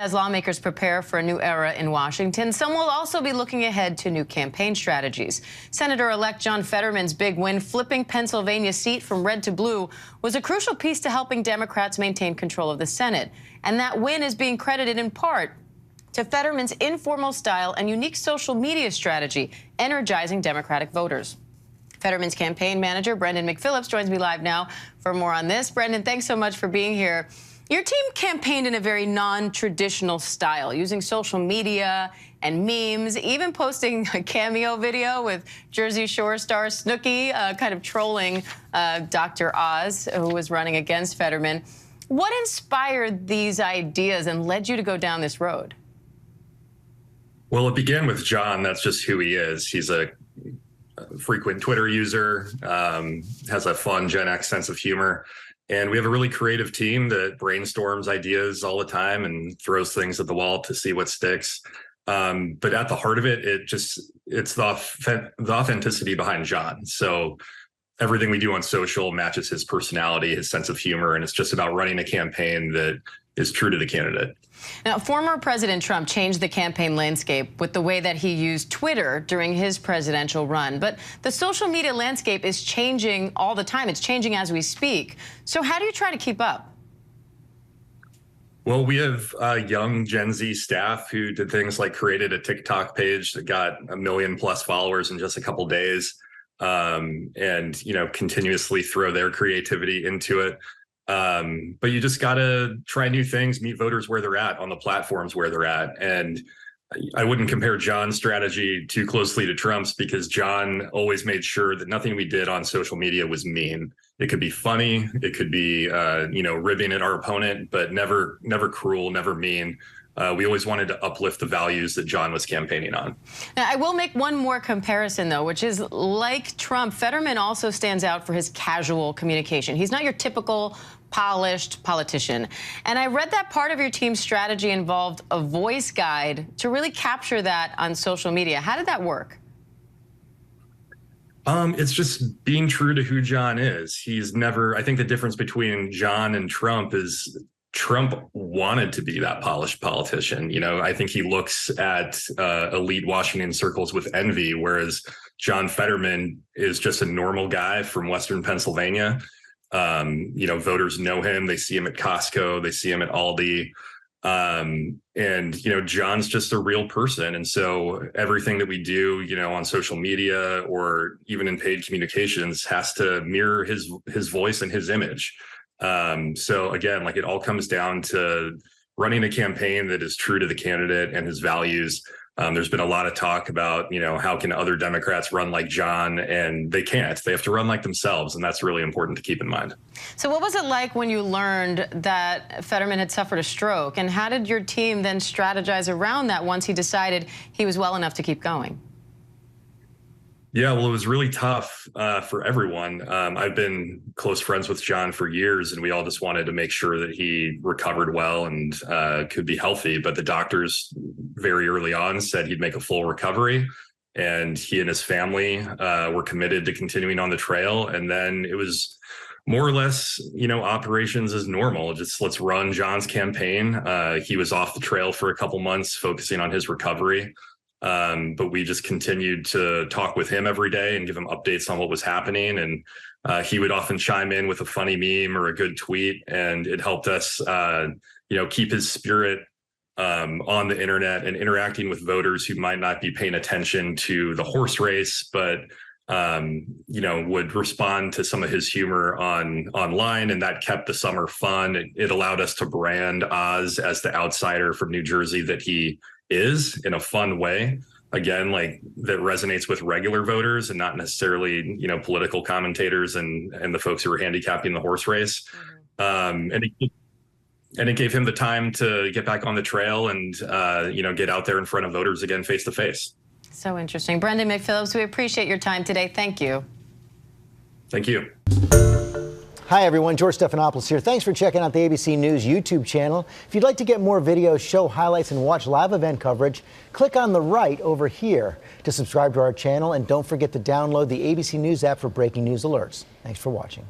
As lawmakers prepare for a new era in Washington, some will also be looking ahead to new campaign strategies. Senator-elect John Fetterman's big win, flipping Pennsylvania's seat from red to blue, was a crucial piece to helping Democrats maintain control of the Senate. And that win is being credited in part to Fetterman's informal style and unique social media strategy, energizing Democratic voters. Fetterman's campaign manager, Brenan McPhillips, joins me live now for more on this. Brenan, thanks so much for being here. Your team campaigned in a very non-traditional style, using social media and memes, even posting a cameo video with Jersey Shore star Snooki, kind of trolling Dr. Oz, who was running against Fetterman. What inspired these ideas and led you to go down this road? Well, it began with John. That's just who he is. He's a frequent Twitter user, has a fun Gen X sense of humor. And we have a really creative team that brainstorms ideas all the time and throws things at the wall to see what sticks. But at the heart of it, it's the authenticity behind John. So everything we do on social matches his personality, his sense of humor, and it's just about running a campaign that is true to the candidate. Now, former President Trump changed the campaign landscape with the way that he used Twitter during his presidential run. But the social media landscape is changing all the time. It's changing as we speak. So how do you try to keep up? Well, we have young Gen Z staff who did things like created a TikTok page that got 1 million+ followers in just a couple days, and continuously throw their creativity into it. But you just got to try new things, meet voters where they're at on the platforms where they're at. And I wouldn't compare John's strategy too closely to Trump's, because John always made sure that nothing we did on social media was mean. It could be funny. It could be, ribbing at our opponent, but never cruel, never mean. We always wanted to uplift the values that John was campaigning on. Now, I will make one more comparison, though, which is, like Trump, Fetterman also stands out for his casual communication. He's not your typical polished politician. And I read that part of your team's strategy involved a voice guide to really capture that on social media. How did that work? It's just being true to who John is. I think the difference between John and Trump is Trump wanted to be that polished politician. I think he looks at elite Washington circles with envy, whereas John Fetterman is just a normal guy from Western Pennsylvania. Voters know him. They see him at Costco. They see him at Aldi. John's just a real person. And so everything that we do, on social media or even in paid communications has to mirror his voice and his image. So again, it all comes down to running a campaign that is true to the candidate and his values. There's been a lot of talk about, how can other Democrats run like John, and they can't. They have to run like themselves, and that's really important to keep in mind. So what was it like when you learned that Fetterman had suffered a stroke, and how did your team then strategize around that once he decided he was well enough to keep going? Yeah, well, it was really tough for everyone. I've been close friends with John for years, and we all just wanted to make sure that he recovered well and could be healthy. But the doctors very early on said he'd make a full recovery, and he and his family were committed to continuing on the trail. And then it was more or less, operations as normal. Just let's run John's campaign. He was off the trail for a couple months, focusing on his recovery. But we just continued to talk with him every day and give him updates on what was happening. And he would often chime in with a funny meme or a good tweet. And it helped us, keep his spirit on the internet and interacting with voters who might not be paying attention to the horse race, but, would respond to some of his humor online. And that kept the summer fun. It allowed us to brand Oz as the outsider from New Jersey that he is, in a fun way, again, that resonates with regular voters and not necessarily, political commentators and the folks who are handicapping the horse race. And it gave him the time to get back on the trail and, get out there in front of voters again, face to face. So interesting. Brenan McPhillips, we appreciate your time today. Thank you. Thank you. Hi, everyone. George Stephanopoulos here. Thanks for checking out the ABC News YouTube channel. If you'd like to get more videos, show highlights, and watch live event coverage, click on the right over here to subscribe to our channel. And don't forget to download the ABC News app for breaking news alerts. Thanks for watching.